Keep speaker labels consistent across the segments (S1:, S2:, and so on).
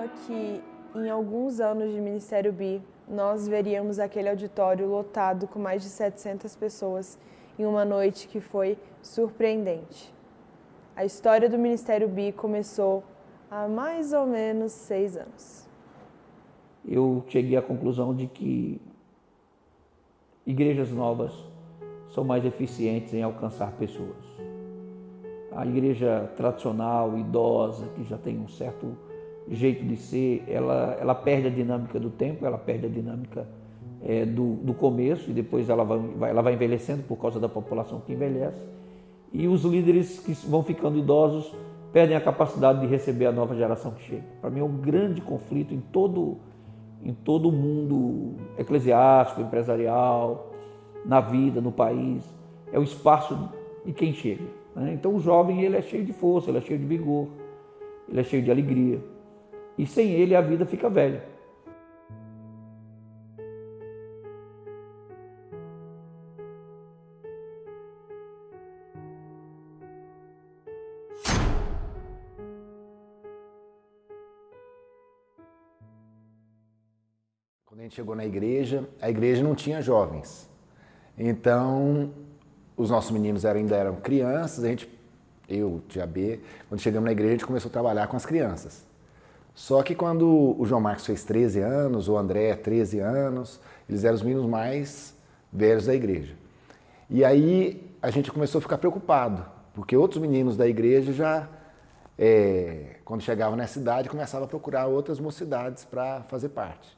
S1: imaginava que em alguns anos de Ministério Bi, nós veríamos aquele auditório lotado com mais de 700 pessoas em uma noite que foi surpreendente. A história do Ministério Bi começou há mais ou menos 6 anos.
S2: Eu cheguei à conclusão de que igrejas novas são mais eficientes em alcançar pessoas. A igreja tradicional, idosa, que já tem um certo jeito de ser, ela perde a dinâmica do tempo, ela perde a dinâmica do começo e depois ela vai envelhecendo por causa da população que envelhece. E os líderes que vão ficando idosos perdem a capacidade de receber a nova geração que chega. Para mim é um grande conflito em todo o mundo eclesiástico, empresarial, na vida, no país, é o espaço de quem chega. Né? Então o jovem ele é cheio de força, ele é cheio de vigor, ele é cheio de alegria. E sem ele a vida fica velha.
S3: Quando a gente chegou na igreja, a igreja não tinha jovens. Então, os nossos meninos ainda eram crianças, eu, Tia B, quando chegamos na igreja, a gente começou a trabalhar com as crianças. Só que quando o João Marcos fez 13 anos, o André 13 anos, eles eram os meninos mais velhos da igreja. E aí a gente começou a ficar preocupado, porque outros meninos da igreja já, quando chegavam nessa idade, começavam a procurar outras mocidades para fazer parte.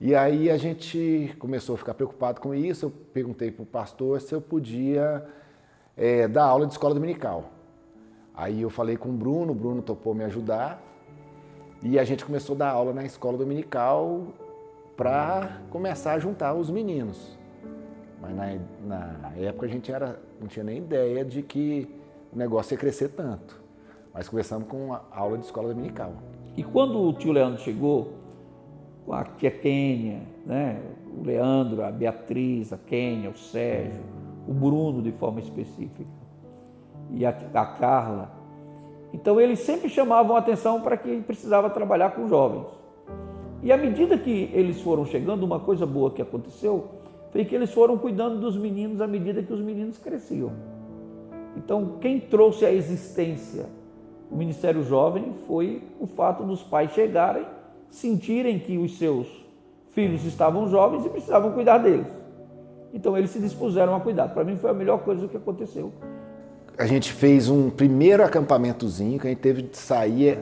S3: E aí a gente começou a ficar preocupado com isso, eu perguntei para o pastor se eu podia dar aula de escola dominical. Aí eu falei com o Bruno topou me ajudar e a gente começou a dar aula na escola dominical para começar a juntar os meninos. Mas na época a gente não tinha nem ideia de que o negócio ia crescer tanto. Mas começamos com a aula de escola dominical.
S2: E quando o tio Leandro chegou, com a tia Kênia, né? O Leandro, a Beatriz, a Kênia, o Sérgio, o Bruno de forma específica e a Carla. Então eles sempre chamavam a atenção para que precisava trabalhar com jovens. E à medida que eles foram chegando, uma coisa boa que aconteceu foi que eles foram cuidando dos meninos à medida que os meninos cresciam. Então quem trouxe à existência o Ministério Jovem foi o fato dos pais chegarem, sentirem que os seus filhos estavam jovens e precisavam cuidar deles. Então eles se dispuseram a cuidar. Para mim foi a melhor coisa que aconteceu.
S3: A gente fez um primeiro acampamentozinho que a gente teve de sair,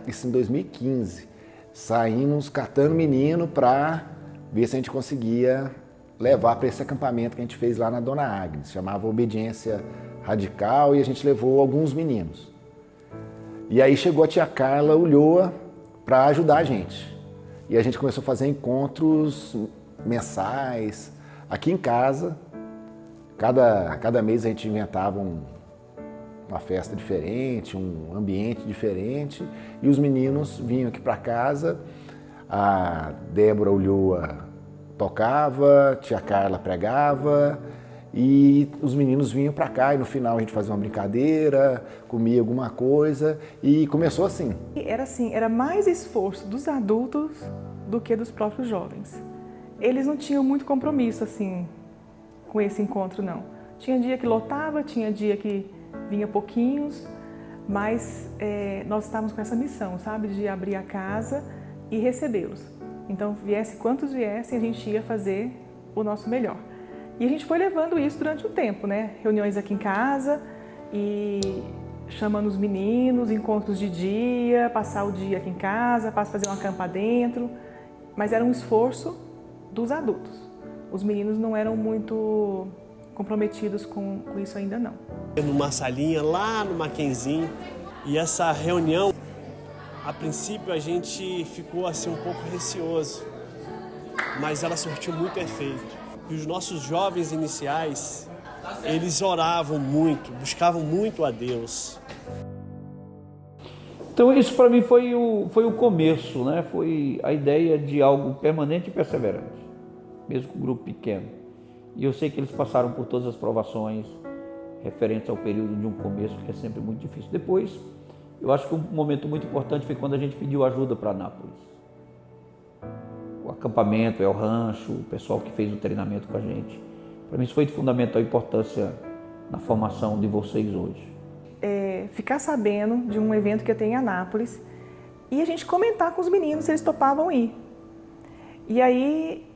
S3: isso em 2015. Saímos catando menino para ver se a gente conseguia levar para esse acampamento que a gente fez lá na Dona Agnes. Chamava Obediência Radical e a gente levou alguns meninos. E aí chegou a tia Carla Ulloa para ajudar a gente. E a gente começou a fazer encontros mensais aqui em casa. Cada mês a gente inventava uma festa diferente, um ambiente diferente. E os meninos vinham aqui para casa. A Débora Ulloa tocava, tia Carla pregava. E os meninos vinham para cá e no final a gente fazia uma brincadeira, comia alguma coisa e começou assim.
S4: Era mais esforço dos adultos do que dos próprios jovens. Eles não tinham muito compromisso assim com esse encontro, não. Tinha dia que lotava, tinha dia que vinha pouquinhos, mas nós estávamos com essa missão, sabe, de abrir a casa e recebê-los. Então, viesse quantos viessem, a gente ia fazer o nosso melhor. E a gente foi levando isso durante o tempo, né? Reuniões aqui em casa e chamando os meninos, encontros de dia, passar o dia aqui em casa, fazer uma campa dentro. Mas era um esforço dos adultos. Os meninos não eram muito comprometidos com isso ainda não.
S5: Numa salinha lá no Mackenzin, e essa reunião, a princípio a gente ficou assim um pouco receoso, mas ela surtiu muito efeito. E os nossos jovens iniciais, eles oravam muito, buscavam muito a Deus.
S2: Então isso para mim foi o começo, né? Foi a ideia de algo permanente e perseverante, mesmo com um grupo pequeno. E eu sei que eles passaram por todas as provações referentes ao período de um começo, que é sempre muito difícil. Depois Eu acho que um momento muito importante foi quando a gente pediu ajuda para Anápolis. O acampamento, o rancho, o pessoal que fez o treinamento com a gente. Para mim isso foi de fundamental importância na formação de vocês hoje.
S4: Ficar sabendo de um evento que ia ter em Anápolis e a gente comentar com os meninos se eles topavam ir. E aí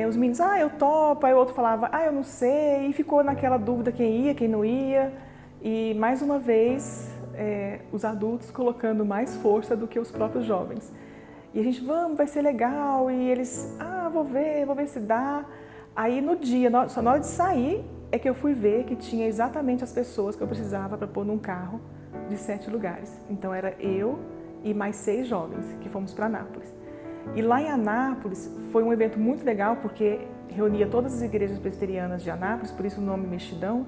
S4: os meninos, eu topo, aí o outro falava, eu não sei, e ficou naquela dúvida quem ia, quem não ia. E mais uma vez, os adultos colocando mais força do que os próprios jovens. E a gente, vai ser legal, e eles, vou ver se dá. Aí no dia, só na hora de sair, é que eu fui ver que tinha exatamente as pessoas que eu precisava para pôr num carro de 7 lugares. Então era eu e mais 6 jovens que fomos para Anápolis. E lá em Anápolis foi um evento muito legal porque reunia todas as igrejas presbiterianas de Anápolis, por isso o nome Mexidão.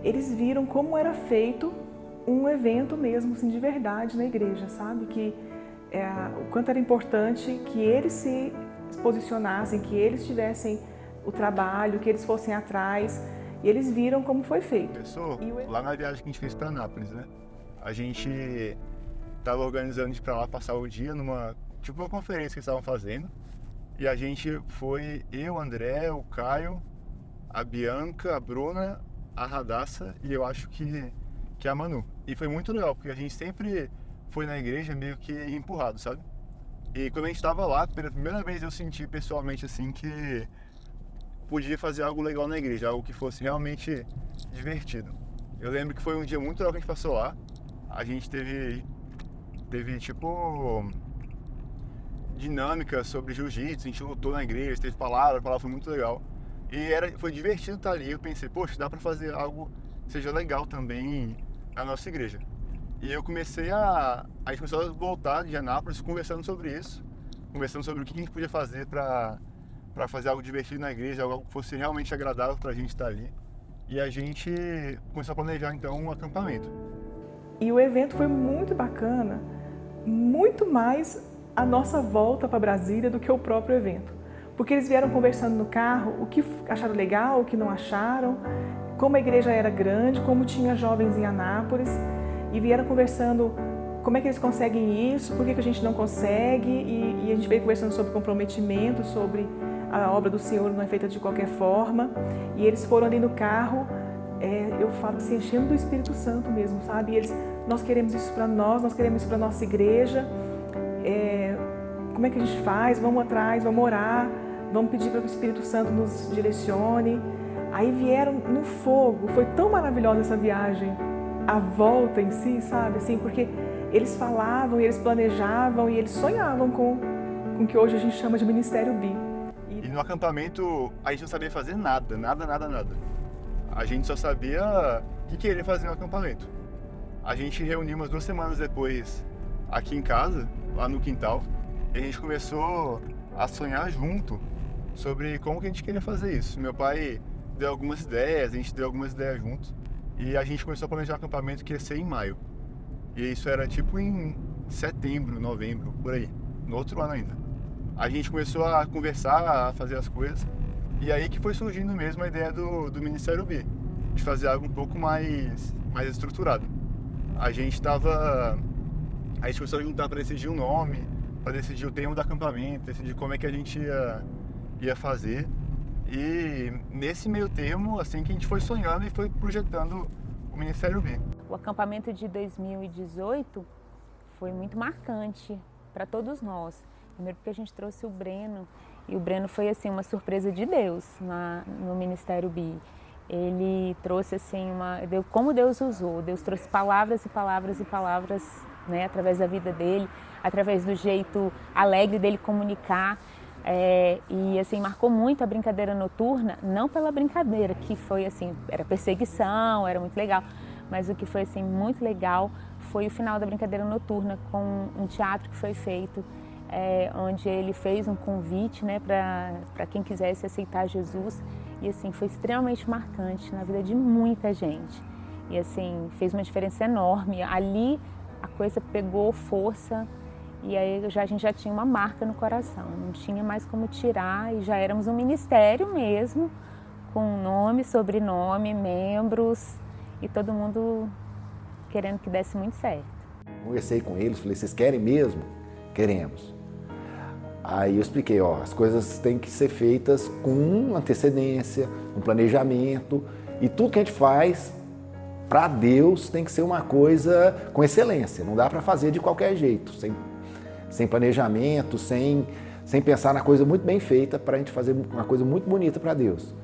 S4: Eles viram como era feito um evento mesmo, assim, de verdade na igreja, sabe? Que o quanto era importante que eles se posicionassem, que eles tivessem o trabalho, que eles fossem atrás, e eles viram como foi feito.
S6: Lá na viagem que a gente fez para Anápolis, né? A gente estava organizando de ir para lá passar o dia numa uma conferência que eles estavam fazendo, e a gente foi, eu, o André, o Caio, a Bianca, a Bruna, a Radassa e eu acho que a Manu. E foi muito legal, porque a gente sempre foi na igreja meio que empurrado, sabe? E quando a gente estava lá, pela primeira vez eu senti pessoalmente assim que podia fazer algo legal na igreja, algo que fosse realmente divertido. Eu lembro que foi um dia muito legal que a gente passou lá. A gente teve tipo dinâmica sobre jiu-jitsu, a gente lutou na igreja, teve palavra, a palavra foi muito legal. E foi divertido estar ali. Eu pensei, poxa, dá pra fazer algo que seja legal também na nossa igreja. E eu comecei a gente começou a voltar de Anápolis conversando sobre isso, conversando sobre o que a gente podia fazer para fazer algo divertido na igreja, algo que fosse realmente agradável pra gente estar ali. E a gente começou a planejar então um acampamento.
S4: E o evento foi muito bacana, muito mais a nossa volta para Brasília do que o próprio evento. Porque eles vieram conversando no carro o que acharam legal, o que não acharam, como a igreja era grande, como tinha jovens em Anápolis, e vieram conversando como é que eles conseguem isso, por que a gente não consegue, e a gente veio conversando sobre comprometimento, sobre a obra do Senhor não é feita de qualquer forma, e eles foram ali no carro, eu falo, se enchendo do Espírito Santo mesmo, sabe? E eles, nós queremos isso para nós queremos isso para nossa igreja, como é que a gente faz? Vamos atrás, vamos orar, vamos pedir para que o Espírito Santo nos direcione. Aí vieram no fogo, foi tão maravilhosa essa viagem, a volta em si, sabe? Assim, porque eles falavam, eles planejavam e eles sonhavam com o que hoje a gente chama de Ministério B.
S6: E no acampamento a gente não sabia fazer nada. A gente só sabia o que queria fazer no acampamento. A gente reuniu umas 2 semanas depois aqui em casa, lá no quintal, e a gente começou a sonhar junto sobre como que a gente queria fazer isso. Meu pai deu algumas ideias, a gente deu algumas ideias juntos, e a gente começou a planejar um acampamento que ia ser em maio. E isso era tipo em setembro, novembro, por aí, no outro ano ainda. A gente começou a conversar, a fazer as coisas, e aí que foi surgindo mesmo a ideia do Ministério B, de fazer algo um pouco mais estruturado. A gente começou a juntar para decidir um nome, para decidir o tema do acampamento, decidir como é que a gente ia fazer. E nesse meio termo, assim que a gente foi sonhando e foi projetando o Ministério B.
S7: O acampamento de 2018 foi muito marcante para todos nós. Primeiro porque a gente trouxe o Breno, e o Breno foi assim uma surpresa de Deus no Ministério B. Ele trouxe assim como Deus usou. Deus trouxe palavras e palavras e palavras, né, através da vida dele, através do jeito alegre dele comunicar. E assim, marcou muito a brincadeira noturna, não pela brincadeira, que foi assim, era perseguição, era muito legal, mas o que foi assim muito legal foi o final da brincadeira noturna, com um teatro que foi feito, onde ele fez um convite, né, para quem quisesse aceitar Jesus, e assim, foi extremamente marcante na vida de muita gente, e assim, fez uma diferença enorme. Ali a coisa pegou força, e aí a gente já tinha uma marca no coração, não tinha mais como tirar, e já éramos um ministério mesmo, com nome, sobrenome, membros, e todo mundo querendo que desse muito certo.
S3: Conversei com eles, falei, vocês querem mesmo? Queremos. Aí eu expliquei, as coisas têm que ser feitas com antecedência, com planejamento, e tudo que a gente faz para Deus tem que ser uma coisa com excelência, não dá para fazer de qualquer jeito, sem planejamento, sem pensar na coisa muito bem feita para a gente fazer uma coisa muito bonita para Deus.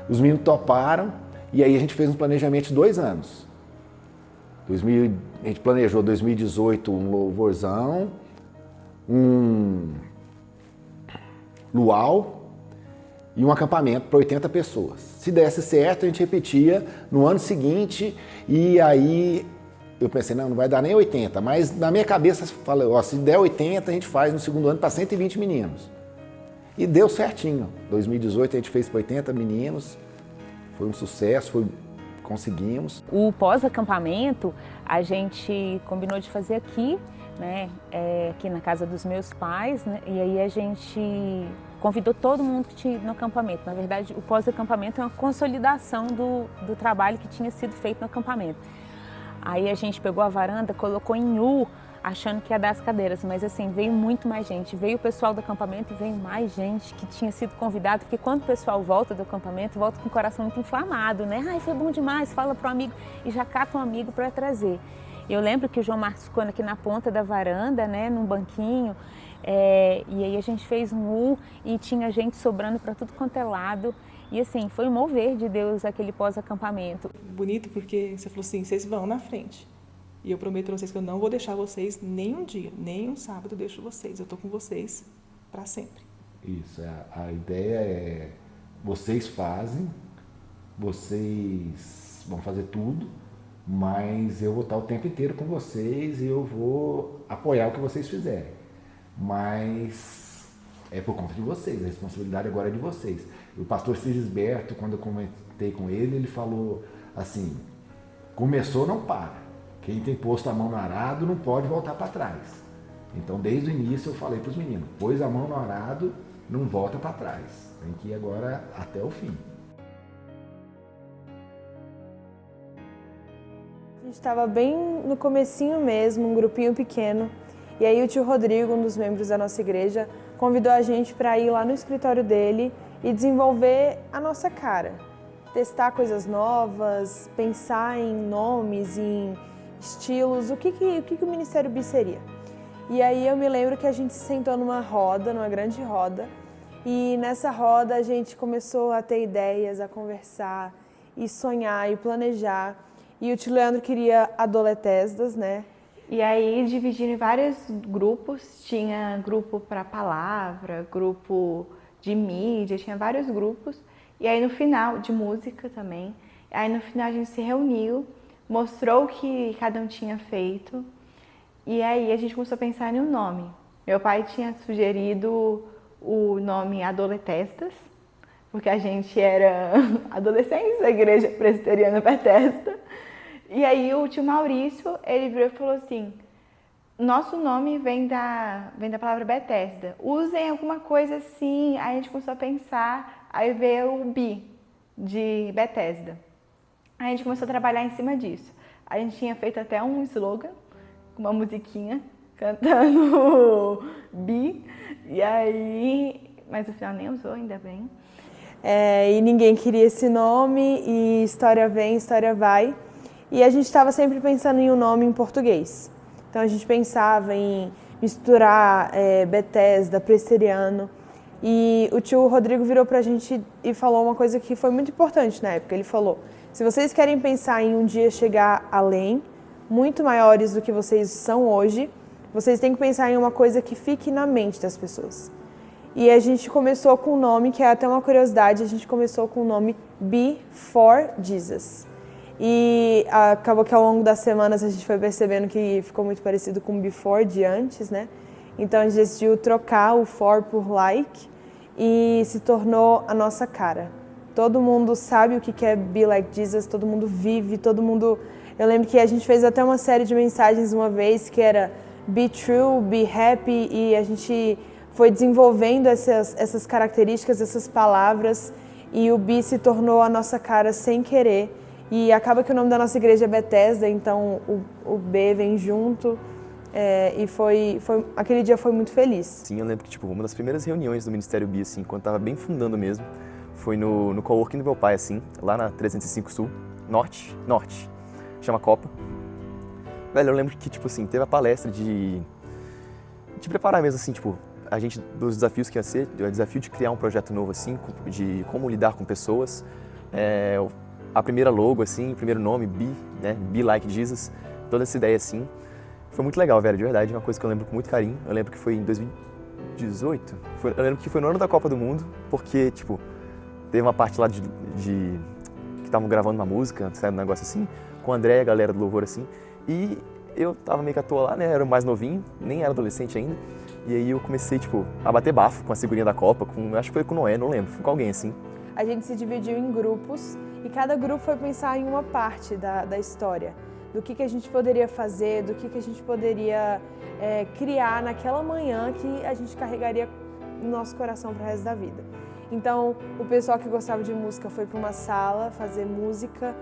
S3: Os meninos toparam e aí a gente fez um planejamento de 2 anos. A gente planejou 2018 um louvorzão, um luau e um acampamento para 80 pessoas. Se desse certo, a gente repetia no ano seguinte e aí eu pensei, não vai dar nem 80, mas na minha cabeça falei, se der 80 a gente faz no segundo ano para 120 meninos. E deu certinho. 2018 a gente fez para 80 meninos, foi um sucesso, conseguimos.
S7: O pós-acampamento a gente combinou de fazer aqui, né, aqui na casa dos meus pais, né, e aí a gente convidou todo mundo que tinha ido no acampamento. Na verdade, o pós-acampamento é uma consolidação do trabalho que tinha sido feito no acampamento. Aí a gente pegou a varanda, colocou em U, achando que ia dar as cadeiras, mas assim, veio muito mais gente. Veio o pessoal do acampamento e veio mais gente que tinha sido convidado, porque quando o pessoal volta do acampamento, volta com o coração muito inflamado, né? Ai, foi bom demais, fala pro amigo e já cata um amigo para trazer. Eu lembro que o João Marcos ficou aqui na ponta da varanda, né, num banquinho, e aí a gente fez um U e tinha gente sobrando para tudo quanto é lado. E assim, foi um mover de Deus aquele pós-acampamento.
S4: Bonito porque você falou assim, vocês vão na frente. E eu prometo para vocês que eu não vou deixar vocês nem um dia, nem um sábado eu deixo vocês. Eu estou com vocês para sempre.
S3: Isso, a ideia é, vocês fazem, vocês vão fazer tudo, mas eu vou estar o tempo inteiro com vocês e eu vou apoiar o que vocês fizerem. Mas é por conta de vocês, a responsabilidade agora é de vocês. O pastor Sigisberto, quando eu comentei com ele, ele falou assim, começou, não para. Quem tem posto a mão no arado não pode voltar para trás. Então, desde o início, eu falei para os meninos, pôs a mão no arado, não volta para trás. Tem que ir agora até o fim.
S1: A gente estava bem no comecinho mesmo, um grupinho pequeno. E aí o tio Rodrigo, um dos membros da nossa igreja, convidou a gente para ir lá no escritório dele e desenvolver a nossa cara. Testar coisas novas, pensar em nomes, em estilos, o que o Ministério Bi seria. E aí eu me lembro que a gente se sentou numa roda, numa grande roda, e nessa roda a gente começou a ter ideias, a conversar, e sonhar, e planejar. E o tio Leandro queria Adoletesdas, né?
S8: E aí dividiram em vários grupos, tinha grupo para palavra, grupo de mídia, tinha vários grupos. E aí no final, de música também, aí no final a gente se reuniu, mostrou o que cada um tinha feito e aí a gente começou a pensar em um nome. Meu pai tinha sugerido o nome Adoletestas, porque a gente era adolescentes da igreja presbiteriana Bethesda. E aí o tio Maurício, ele virou e falou assim, nosso nome vem da palavra Bethesda, usem alguma coisa assim. Aí a gente começou a pensar, aí veio o Bi, de Bethesda. Aí a gente começou a trabalhar em cima disso. A gente tinha feito até um slogan, com uma musiquinha, cantando Bi, e aí, mas no final nem usou, ainda bem.
S1: E ninguém queria esse nome, e história vem, história vai. E a gente estava sempre pensando em um nome em português. Então a gente pensava em misturar Bethesda, presbiteriano. E o tio Rodrigo virou pra gente e falou uma coisa que foi muito importante na época. Ele falou, se vocês querem pensar em um dia chegar além, muito maiores do que vocês são hoje, vocês têm que pensar em uma coisa que fique na mente das pessoas. E a gente começou com um nome, que é até uma curiosidade, a gente começou com o nome Before Jesus. E acabou que ao longo das semanas a gente foi percebendo que ficou muito parecido com Before, de antes, né? Então a gente decidiu trocar o for por like e se tornou a nossa cara. Todo mundo sabe o que é Be Like Jesus, todo mundo vive, todo mundo... Eu lembro que a gente fez até uma série de mensagens uma vez que era Be True, Be Happy, e a gente foi desenvolvendo essas características, essas palavras, e o Be se tornou a nossa cara sem querer. E acaba que o nome da nossa igreja é Bethesda, então o B vem junto. Aquele dia foi muito feliz.
S9: Sim, eu lembro que uma das primeiras reuniões do Ministério BI, assim, quando estava bem fundando mesmo, foi no coworking do meu pai, assim, lá na 305 Sul, Norte, chama Copa. Velho, eu lembro que, teve a palestra de preparar mesmo, assim, a gente, dos desafios que ia ser, o desafio de criar um projeto novo, assim, de como lidar com pessoas, a primeira logo, assim, o primeiro nome, Be, né, Be Like Jesus, toda essa ideia, assim, foi muito legal, velho, de verdade, uma coisa que eu lembro com muito carinho. Eu lembro que foi em 2018, eu lembro que foi no ano da Copa do Mundo, porque, teve uma parte lá que estavam gravando uma música, sabe, um negócio assim, com o André e a galera do Louvor, assim, e eu tava meio que à toa lá, né, era mais novinho, nem era adolescente ainda, e aí eu comecei, a bater bafo com a figurinha da Copa, acho que foi com o Noé, não lembro, foi com alguém, assim.
S1: A gente se dividiu em grupos e cada grupo foi pensar em uma parte da história, do que a gente poderia fazer, do que a gente poderia criar naquela manhã que a gente carregaria no nosso coração para o resto da vida. Então, o pessoal que gostava de música foi para uma sala fazer música,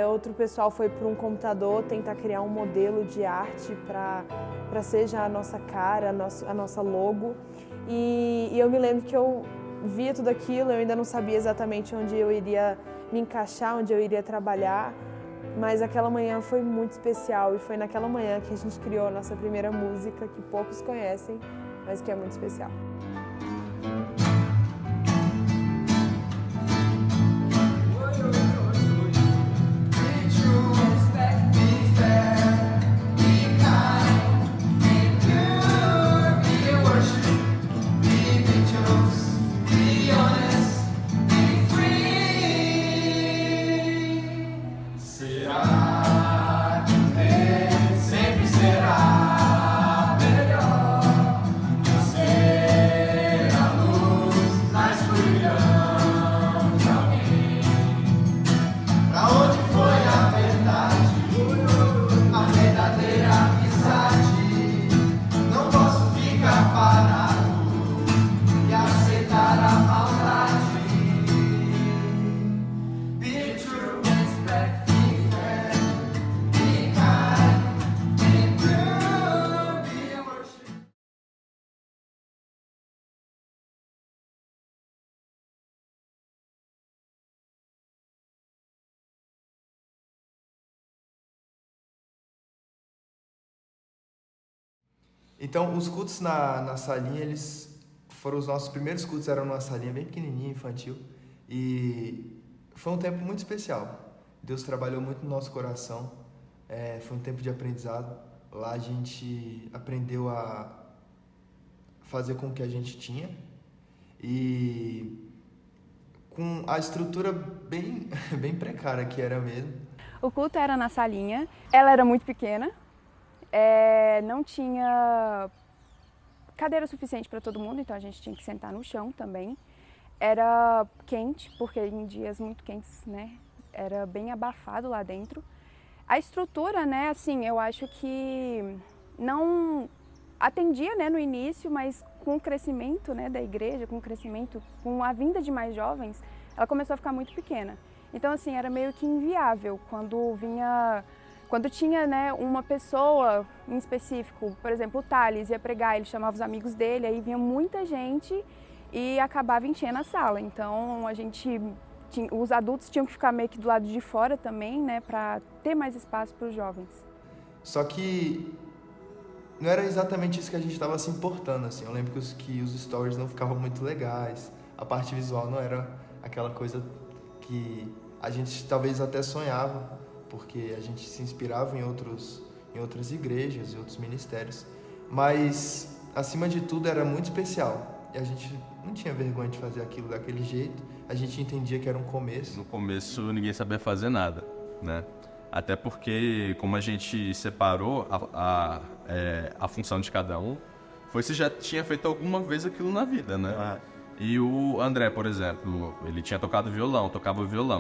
S1: outro pessoal foi para um computador tentar criar um modelo de arte para ser já a nossa cara, a nossa logo. E eu me lembro que eu via tudo aquilo, eu ainda não sabia exatamente onde eu iria me encaixar, onde eu iria trabalhar, mas aquela manhã foi muito especial e foi naquela manhã que a gente criou a nossa primeira música, que poucos conhecem, mas que é muito especial.
S10: Então, os cultos na salinha, eles foram os nossos primeiros cultos, eram numa salinha bem pequenininha, infantil, e foi um tempo muito especial. Deus trabalhou muito no nosso coração, foi um tempo de aprendizado. Lá a gente aprendeu a fazer com o que a gente tinha e com a estrutura bem precária que era mesmo.
S11: O culto era na salinha, ela era muito pequena. Não tinha cadeira suficiente para todo mundo, então a gente tinha que sentar no chão também. Era quente, porque em dias muito quentes, né, era bem abafado lá dentro. A estrutura, né, assim, eu acho que não atendia, né, no início, mas com o crescimento, né, da igreja, com a vinda de mais jovens, ela começou a ficar muito pequena. Então, assim, era meio que inviável quando tinha, né, uma pessoa em específico, por exemplo, o Thales ia pregar, ele chamava os amigos dele, aí vinha muita gente e acabava enchendo a sala. Então, os adultos tinham que ficar meio que do lado de fora também, né, para ter mais espaço para os jovens.
S10: Só que não era exatamente isso que a gente estava se importando, assim. Eu lembro que os stories não ficavam muito legais, a parte visual não era aquela coisa que a gente talvez até sonhava, porque a gente se inspirava em outras igrejas e outros ministérios. Mas, acima de tudo, era muito especial. E a gente não tinha vergonha de fazer aquilo daquele jeito. A gente entendia que era um começo.
S12: No começo, ninguém sabia fazer nada, né? Até porque, como a gente separou a função de cada um, foi se já tinha feito alguma vez aquilo na vida, né? E o André, por exemplo, ele tinha tocava violão,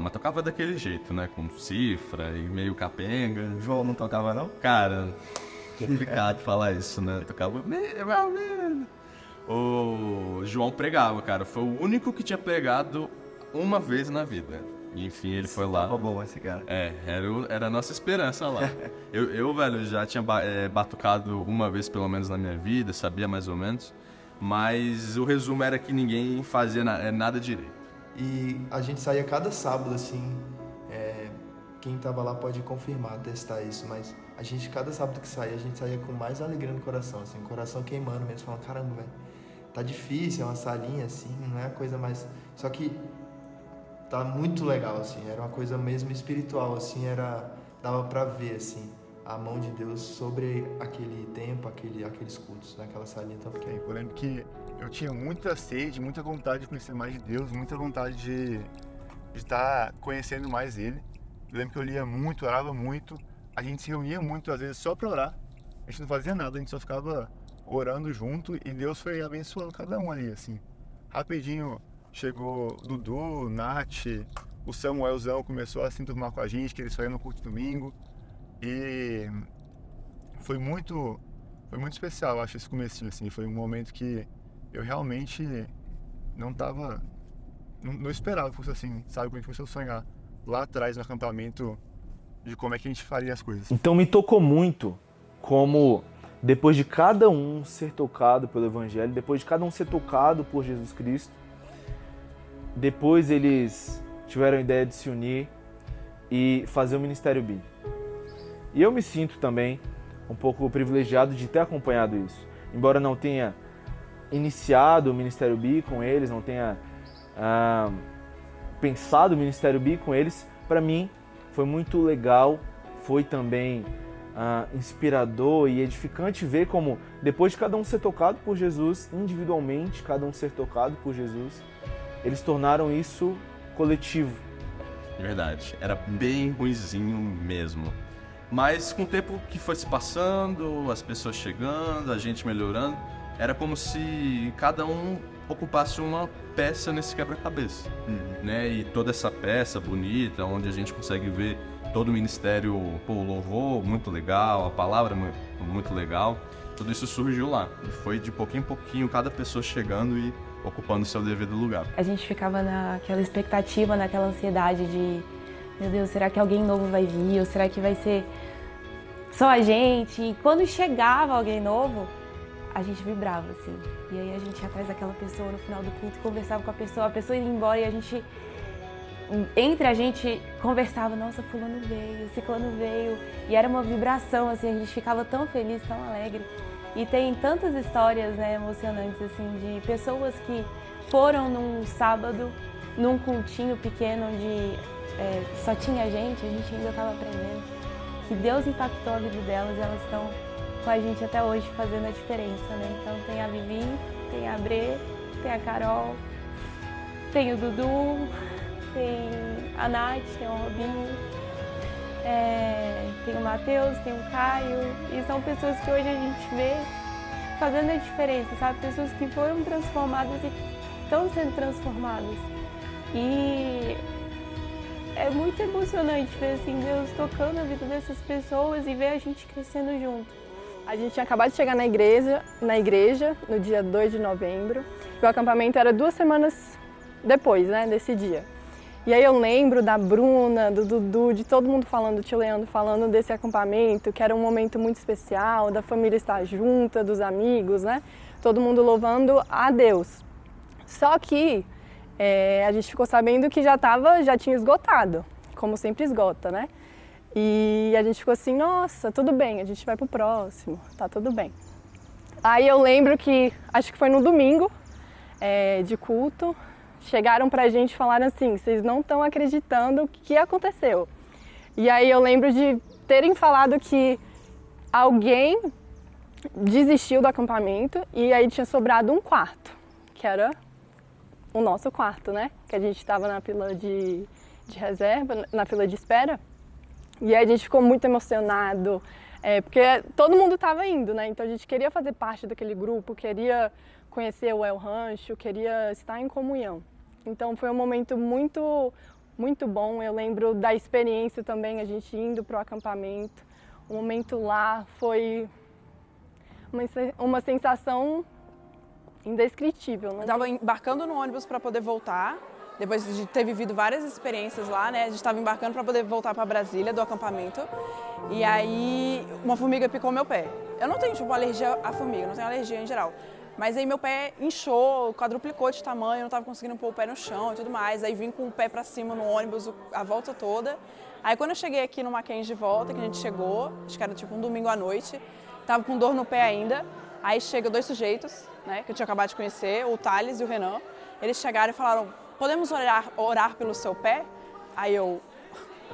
S12: mas tocava daquele jeito, né? Com cifra e meio capenga.
S13: O João não tocava, não?
S12: Cara, complicado falar isso, né? Tocava... O João pregava, cara. Foi o único que tinha pregado uma vez na vida. E, enfim, ele foi lá.
S13: Tava bom esse cara.
S12: Era a nossa esperança lá. eu, velho, já tinha batucado uma vez pelo menos na minha vida, sabia mais ou menos. Mas o resumo era que ninguém fazia nada direito.
S10: E a gente saía cada sábado, assim, quem tava lá pode confirmar, testar isso, mas a gente, cada sábado que saía, a gente saía com mais alegria no coração, assim, o coração queimando mesmo, falando, caramba, velho, tá difícil, é uma salinha, assim, não é a coisa mais... Só que tá muito legal, assim, era uma coisa mesmo espiritual, assim, dava pra ver, assim, a mão de Deus sobre aquele tempo, aqueles cultos, naquela salinha tão pequena.
S6: Eu lembro que eu tinha muita sede, muita vontade de conhecer mais de Deus, muita vontade de estar conhecendo mais Ele. Eu lembro que eu lia muito, orava muito, a gente se reunia muito, às vezes, só para orar. A gente não fazia nada, a gente só ficava orando junto e Deus foi abençoando cada um ali, assim. Rapidinho chegou Dudu, Nath, o Samuelzão começou a se enturmar com a gente, que eles só iam no culto domingo. E foi muito especial, eu acho, esse comecinho, assim. Foi um momento que eu realmente não esperava que fosse assim, sabe? Quando a gente começou a sonhar lá atrás no acampamento de como é que a gente faria as coisas.
S14: Então me tocou muito como depois de cada um ser tocado pelo Evangelho, depois de cada um ser tocado por Jesus Cristo, depois eles tiveram a ideia de se unir e fazer o Ministério B. E eu me sinto também um pouco privilegiado de ter acompanhado isso. Embora não tenha iniciado o Ministério B com eles, não tenha pensado o Ministério B com eles, para mim foi muito legal, foi também inspirador e edificante ver como, depois de cada um ser tocado por Jesus, individualmente, cada um ser tocado por Jesus, eles tornaram isso coletivo.
S12: Verdade, era bem ruinzinho mesmo. Mas com o tempo que foi se passando, as pessoas chegando, a gente melhorando, era como se cada um ocupasse uma peça nesse quebra-cabeça, né? E toda essa peça bonita, onde a gente consegue ver todo o ministério, o louvor, muito legal, a palavra muito legal, tudo isso surgiu lá. E foi de pouquinho em pouquinho, cada pessoa chegando e ocupando o seu devido lugar.
S15: A gente ficava naquela expectativa, naquela ansiedade de, meu Deus, será que alguém novo vai vir? Ou será que vai ser só a gente? E quando chegava alguém novo, a gente vibrava, assim. E aí a gente ia atrás daquela pessoa no final do culto, conversava com a pessoa ia embora e a gente, entre a gente, conversava, nossa, fulano veio, ciclano veio. E era uma vibração, assim, a gente ficava tão feliz, tão alegre. E tem tantas histórias, né, emocionantes, assim, de pessoas que foram num sábado, num cultinho pequeno onde só tinha a gente ainda estava aprendendo. Que Deus impactou a vida delas e elas estão com a gente até hoje fazendo a diferença, né? Então tem a Vivi, tem a Bre, tem a Carol, tem o Dudu, tem a Nath, tem o Robinho, tem o Matheus, tem o Caio, e são pessoas que hoje a gente vê fazendo a diferença, sabe? Pessoas que foram transformadas e estão sendo transformadas. E é muito emocionante ver assim, Deus tocando a vida dessas pessoas e ver a gente crescendo junto.
S16: A gente tinha acabado de chegar na igreja no dia 2 de novembro. E o acampamento era 2 semanas depois, né, desse dia. E aí eu lembro da Bruna, do Dudu, de todo mundo falando, do tio Leandro falando desse acampamento, que era um momento muito especial, da família estar junta, dos amigos, né? Todo mundo louvando a Deus. Só que a gente ficou sabendo que já tinha esgotado, como sempre esgota, né? E a gente ficou assim, nossa, tudo bem, a gente vai pro próximo, tá tudo bem. Aí eu lembro que, acho que foi no domingo de culto, chegaram pra gente e falaram assim, vocês não estão acreditando o que aconteceu. E aí eu lembro de terem falado que alguém desistiu do acampamento e aí tinha sobrado um quarto, que era o nosso quarto, né? Que a gente estava na fila de reserva, na fila de espera. E aí a gente ficou muito emocionado, porque todo mundo estava indo, né? Então a gente queria fazer parte daquele grupo, queria conhecer o El Rancho, queria estar em comunhão. Então foi um momento muito, muito bom. Eu lembro da experiência também, a gente indo para o acampamento. O momento lá foi uma sensação indescritível.
S17: Eu estava embarcando no ônibus para poder voltar
S13: depois de ter vivido várias experiências lá, né? A gente estava embarcando para poder voltar para Brasília do acampamento. E aí uma formiga picou meu pé. Eu não tenho tipo alergia à formiga, não tenho alergia em geral. Mas aí meu pé inchou, quadruplicou de tamanho, eu não estava conseguindo pôr o pé no chão e tudo mais. Aí vim com o pé para cima no ônibus a volta toda. Aí quando eu cheguei aqui no Mackenzie de volta, que a gente chegou, acho que era tipo um domingo à noite, tava com dor no pé ainda. Aí chega 2 sujeitos, né, que eu tinha acabado de conhecer, o Thales e o Renan. Eles chegaram e falaram, podemos orar pelo seu pé? Aí eu,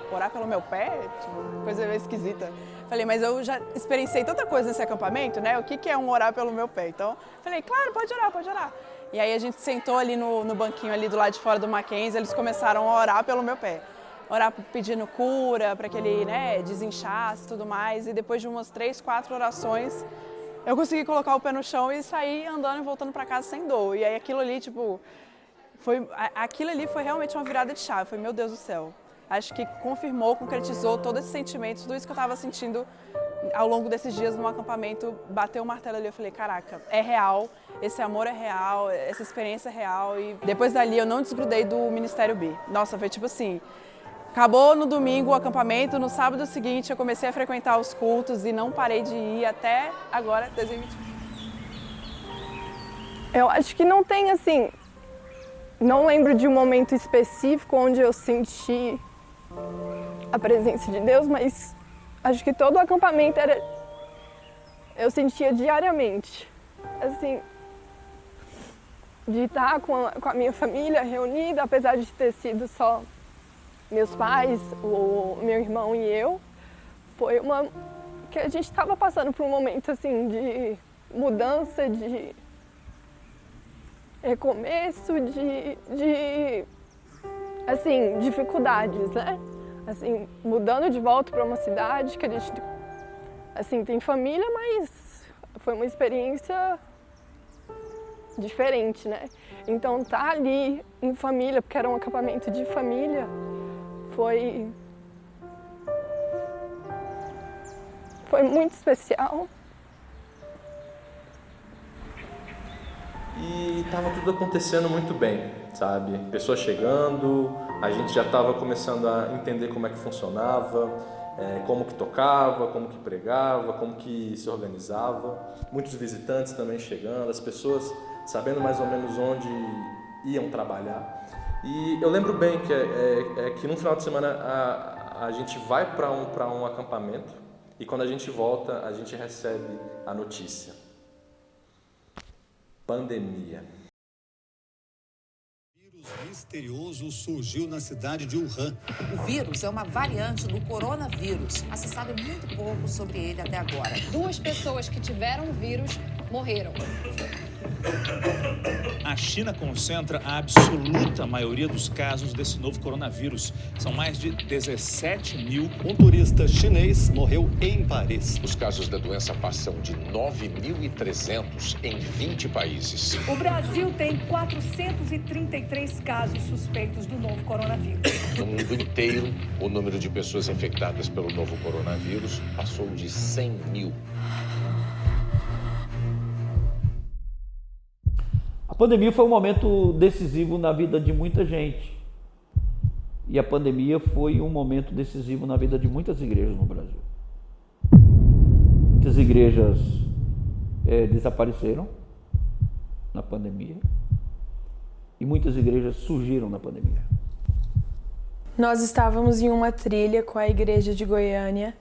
S13: orar pelo meu pé? Tipo, coisa meio esquisita. Falei, mas eu já experienciei tanta coisa nesse acampamento, né? O que é um orar pelo meu pé? Então, falei, claro, pode orar, pode orar. E aí a gente sentou ali no banquinho ali do lado de fora do Mackenzie, eles começaram a orar pelo meu pé. Orar pedindo cura, para que ele, né, desinchasse e tudo mais. E depois de umas 3, 4 orações, eu consegui colocar o pé no chão e sair andando e voltando para casa sem dor. E aí aquilo ali, tipo, aquilo ali foi realmente uma virada de chave. Foi, meu Deus do céu. Acho que confirmou, concretizou todo esse sentimento, tudo isso que eu estava sentindo ao longo desses dias no acampamento. Bateu o martelo ali, eu falei, caraca, é real, esse amor é real, essa experiência é real. E depois dali eu não desgrudei do Ministério B. Nossa, foi tipo assim, acabou no domingo o acampamento, no sábado seguinte eu comecei a frequentar os cultos e não parei de ir até agora, 2021.
S16: Eu acho que não tem assim, não lembro de um momento específico onde eu senti a presença de Deus, mas acho que todo o acampamento eu sentia diariamente, assim, de estar com a minha família reunida, apesar de ter sido só meus pais, o meu irmão e eu, foi que a gente estava passando por um momento assim de mudança, de recomeço, de assim, dificuldades, né? Assim, mudando de volta para uma cidade que a gente assim, tem família, mas foi uma experiência diferente, né? Então tá ali em família, porque era um acampamento de família, foi muito especial.
S17: E estava tudo acontecendo muito bem, sabe? Pessoas chegando, a gente já estava começando a entender como é que funcionava, como que tocava, como que pregava, como que se organizava. Muitos visitantes também chegando, as pessoas sabendo mais ou menos onde iam trabalhar. E eu lembro bem que no final de semana a gente vai para um acampamento e quando a gente volta, a gente recebe a notícia. Pandemia.
S18: O vírus misterioso surgiu na cidade de Wuhan.
S19: O vírus é uma variante do coronavírus, mas se sabe muito pouco sobre ele até agora.
S20: 2 pessoas que tiveram o vírus morreram.
S21: A China concentra a absoluta maioria dos casos desse novo coronavírus. São mais de 17 mil.
S18: Um turista chinês morreu em Paris.
S22: Os casos da doença passam de 9.300 em 20 países.
S20: O Brasil tem 433 casos suspeitos do novo coronavírus.
S22: No mundo inteiro, o número de pessoas infectadas pelo novo coronavírus passou de 100 mil.
S2: A pandemia foi um momento decisivo na vida de muita gente. E a pandemia foi um momento decisivo na vida de muitas igrejas no Brasil. Muitas igrejas desapareceram na pandemia e muitas igrejas surgiram na pandemia.
S1: Nós estávamos em uma trilha com a igreja de Goiânia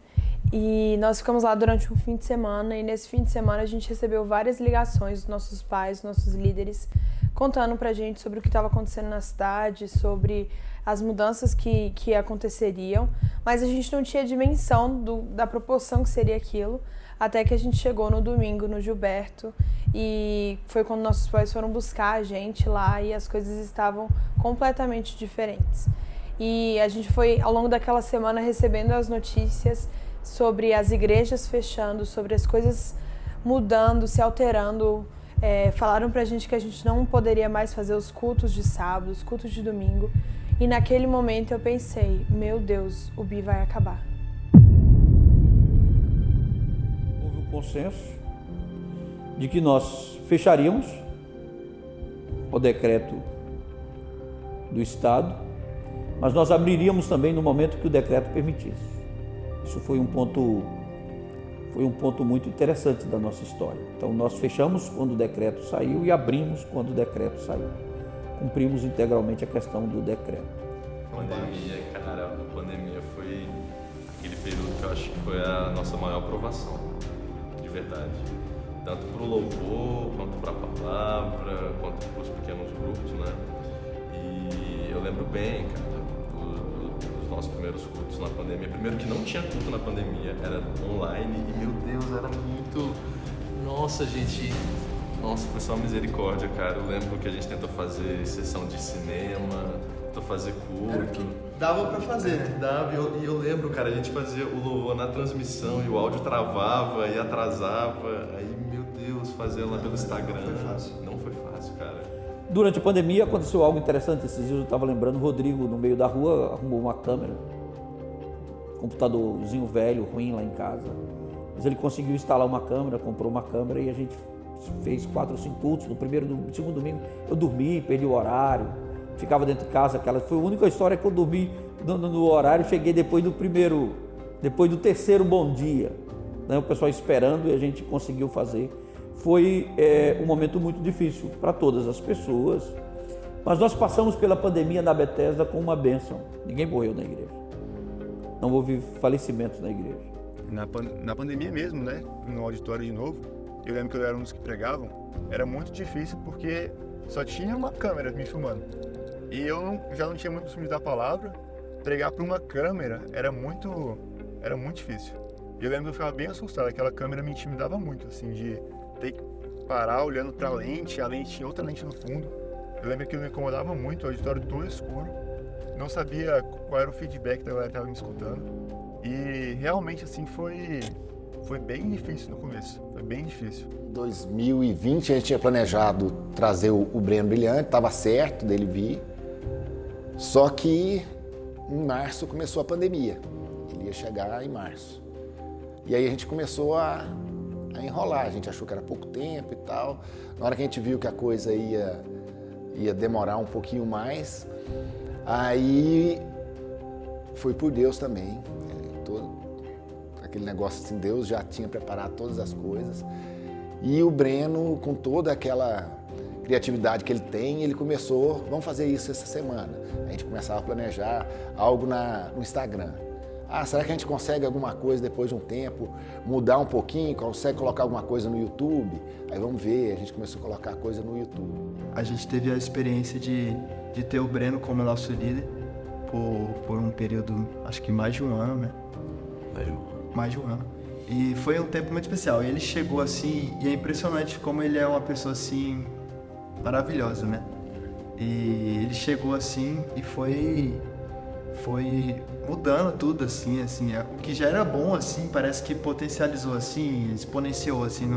S1: e nós ficamos lá durante um fim de semana, e nesse fim de semana a gente recebeu várias ligações dos nossos pais, nossos líderes, contando pra gente sobre o que estava acontecendo na cidade, sobre as mudanças que aconteceriam, mas a gente não tinha dimensão da proporção que seria aquilo, até que a gente chegou no domingo no Gilberto, e foi quando nossos pais foram buscar a gente lá e as coisas estavam completamente diferentes. E a gente foi, ao longo daquela semana, recebendo as notícias sobre as igrejas fechando, sobre as coisas mudando, se alterando. Falaram pra gente que a gente não poderia mais fazer os cultos de sábado, os cultos de domingo. E naquele momento eu pensei, meu Deus, o BI vai acabar.
S2: Houve um consenso de que nós fecharíamos o decreto do Estado, mas nós abriríamos também no momento que o decreto permitisse. Isso foi um ponto muito interessante da nossa história. Então nós fechamos quando o decreto saiu e abrimos quando o decreto saiu. Cumprimos integralmente a questão do decreto.
S12: Pandemia, cara, a pandemia foi aquele período que eu acho que foi a nossa maior aprovação, de verdade. Tanto para o louvor, quanto para a palavra, quanto para os pequenos grupos, né? E eu lembro bem, cara, dos nossos primeiros cultos na pandemia. Primeiro que não tinha culto na pandemia, era online e, meu Deus, era muito... Nossa, gente... Nossa, foi só misericórdia, cara. Eu lembro que a gente tentou fazer sessão de cinema, tentou fazer culto.
S10: Era o que dava pra fazer, né?
S12: Dava, e eu lembro, cara, a gente fazia o louvor na transmissão e o áudio travava e atrasava. Aí, meu Deus, fazer lá pelo Instagram. Não foi fácil, cara.
S2: Durante a pandemia aconteceu algo interessante. Esses dias eu estava lembrando, o Rodrigo, no meio da rua, arrumou uma câmera, computadorzinho velho, ruim lá em casa. Mas ele conseguiu instalar uma câmera, comprou uma câmera e a gente fez 4 ou 5 cultos. No primeiro, no segundo domingo eu dormi, perdi o horário, ficava dentro de casa. Foi a única história que eu dormi no horário. Cheguei depois do terceiro bom dia, né? O pessoal esperando e a gente conseguiu fazer. Foi um momento muito difícil para todas as pessoas, mas nós passamos pela pandemia na Bethesda com uma bênção. Ninguém morreu na igreja, não houve falecimentos na igreja.
S6: Na pandemia mesmo, né? No auditório de novo, eu lembro que eu era um dos que pregavam, era muito difícil porque só tinha uma câmera me filmando. E eu já não tinha muito costume da palavra, pregar para uma câmera era muito difícil. E eu lembro que eu ficava bem assustado, aquela câmera me intimidava muito, assim, de ter que parar olhando para a lente tinha outra lente no fundo. Eu lembro que aquilo me incomodava muito, o auditório todo escuro, não sabia qual era o feedback da galera que estava me escutando. E realmente, assim, foi bem difícil no começo, foi bem difícil.
S3: Em 2020 a gente tinha planejado trazer o Breno Brilhante, estava certo dele vir, só que em março começou a pandemia, ele ia chegar em março. E aí a gente começou a enrolar, a gente achou que era pouco tempo e tal. Na hora que a gente viu que a coisa ia demorar um pouquinho mais, aí foi por Deus também. Aquele negócio assim, Deus já tinha preparado todas as coisas. E o Breno, com toda aquela criatividade que ele tem, ele começou, vamos fazer isso essa semana. A gente começava a planejar algo no Instagram. Será que a gente consegue alguma coisa depois de um tempo, mudar um pouquinho, consegue colocar alguma coisa no YouTube? Aí vamos ver, a gente começou a colocar coisa no YouTube.
S10: A gente teve a experiência de ter o Breno como nosso líder por um período, acho que mais de um ano, né? Mais de um ano. E foi um tempo muito especial. E ele chegou assim, e é impressionante como ele é uma pessoa assim, maravilhosa, né? E ele chegou assim e foi mudando tudo, assim, o que já era bom, assim, parece que potencializou, assim, exponenciou, assim,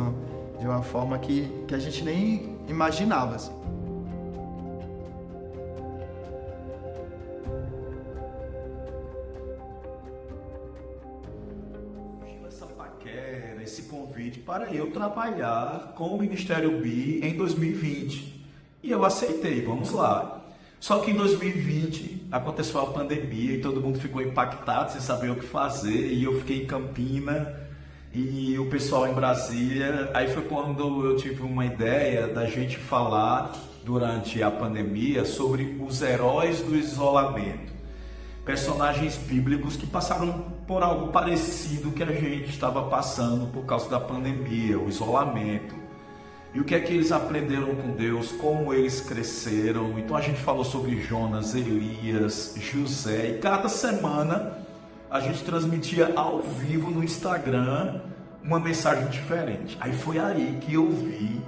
S10: de uma forma que a gente nem imaginava, assim.
S5: Essa paquera, esse convite para eu trabalhar com o Ministério BI em 2020. E eu aceitei, vamos lá. Só que em 2020 aconteceu a pandemia e todo mundo ficou impactado sem saber o que fazer, e eu fiquei em Campina e o pessoal em Brasília. Aí foi quando eu tive uma ideia da gente falar durante a pandemia sobre os heróis do isolamento, personagens bíblicos que passaram por algo parecido que a gente estava passando por causa da pandemia, o isolamento. E o que é que eles aprenderam com Deus, como eles cresceram. Então a gente falou sobre Jonas, Elias, José, e cada semana a gente transmitia ao vivo no Instagram uma mensagem diferente. Aí foi aí que eu vi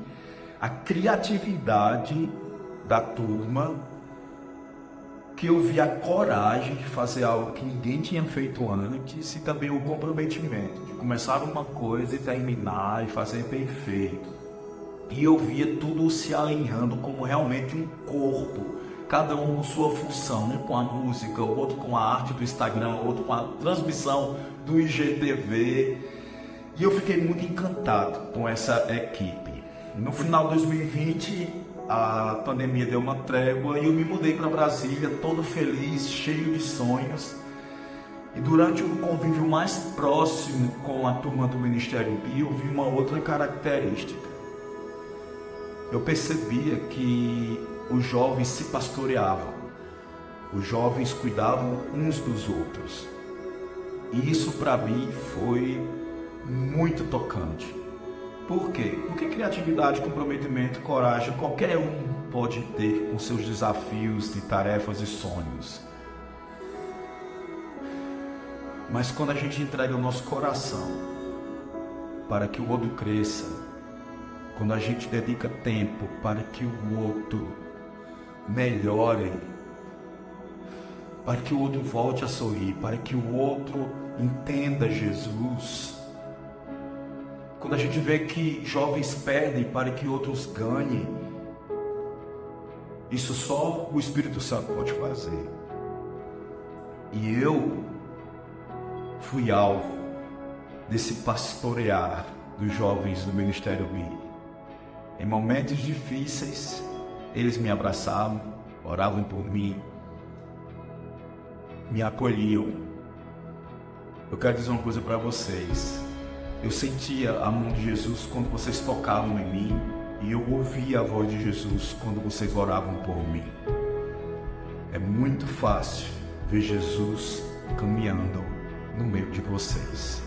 S5: a criatividade da turma, que eu vi a coragem de fazer algo que ninguém tinha feito antes, e também o comprometimento de começar uma coisa e terminar e fazer bem feito. E eu via tudo se alinhando como realmente um corpo, cada um com sua função, né? Com a música, o outro com a arte do Instagram, o outro com a transmissão do IGTV. E eu fiquei muito encantado com essa equipe. No final de 2020, a pandemia deu uma trégua e eu me mudei para Brasília, todo feliz, cheio de sonhos. E durante o convívio mais próximo com a turma do Ministério B, eu vi uma outra característica. Eu percebia que os jovens se pastoreavam, os jovens cuidavam uns dos outros. E isso para mim foi muito tocante. Por quê? Porque criatividade, comprometimento, coragem, qualquer um pode ter com seus desafios de tarefas e sonhos. Mas quando a gente entrega o nosso coração para que o outro cresça, quando a gente dedica tempo para que o outro melhore, para que o outro volte a sorrir, para que o outro entenda Jesus, quando a gente vê que jovens perdem para que outros ganhem, isso só o Espírito Santo pode fazer. E eu fui alvo desse pastorear dos jovens do Ministério B. Em momentos difíceis, eles me abraçavam, oravam por mim, me acolhiam. Eu quero dizer uma coisa para vocês. Eu sentia a mão de Jesus quando vocês tocavam em mim, e eu ouvia a voz de Jesus quando vocês oravam por mim. É muito fácil ver Jesus caminhando no meio de vocês.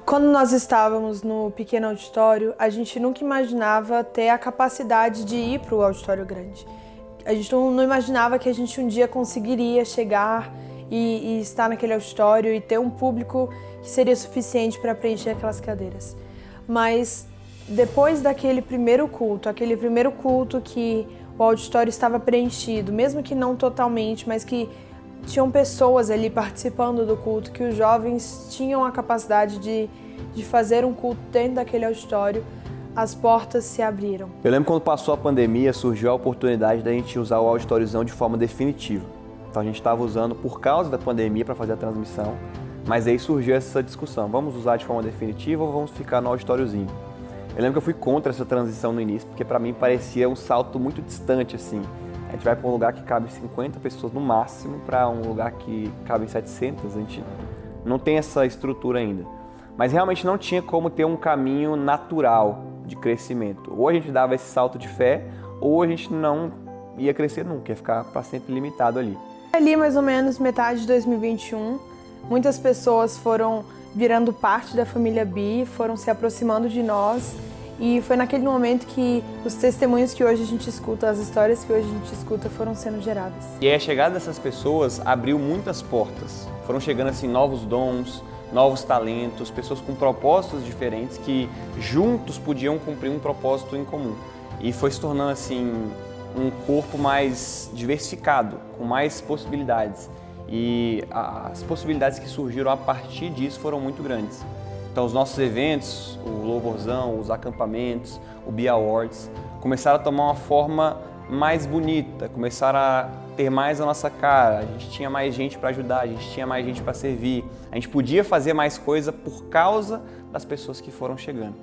S1: Quando nós estávamos no pequeno auditório, a gente nunca imaginava ter a capacidade de ir para o auditório grande. A gente não imaginava que a gente um dia conseguiria chegar e estar naquele auditório e ter um público que seria suficiente para preencher aquelas cadeiras. Mas depois daquele primeiro culto, que o auditório estava preenchido, mesmo que não totalmente, mas que tinham pessoas ali participando do culto, que os jovens tinham a capacidade de fazer um culto dentro daquele auditório, as portas se abriram.
S9: Eu lembro quando passou a pandemia, surgiu a oportunidade da gente usar o auditóriozão de forma definitiva. Então a gente estava usando por causa da pandemia para fazer a transmissão, mas aí surgiu essa discussão, vamos usar de forma definitiva ou vamos ficar no auditóriozinho? Eu lembro que eu fui contra essa transição no início, porque para mim parecia um salto muito distante assim. A gente vai para um lugar que cabe 50 pessoas no máximo para um lugar que cabe 700, a gente não tem essa estrutura ainda. Mas realmente não tinha como ter um caminho natural de crescimento. Ou a gente dava esse salto de fé, ou a gente não ia crescer nunca, ia ficar para sempre limitado ali.
S1: Ali mais ou menos metade de 2021, muitas pessoas foram virando parte da família B, foram se aproximando de nós. E foi naquele momento que os testemunhos que hoje a gente escuta, as histórias que hoje a gente escuta foram sendo geradas.
S9: E aí a chegada dessas pessoas abriu muitas portas. Foram chegando assim novos dons, novos talentos, pessoas com propósitos diferentes que juntos podiam cumprir um propósito em comum. E foi se tornando assim um corpo mais diversificado, com mais possibilidades. E as possibilidades que surgiram a partir disso foram muito grandes. Então os nossos eventos, o Louvorzão, os acampamentos, o B Awards, começaram a tomar uma forma mais bonita, começaram a ter mais a nossa cara, a gente tinha mais gente para ajudar, a gente tinha mais gente para servir, a gente podia fazer mais coisa por causa das pessoas que foram chegando.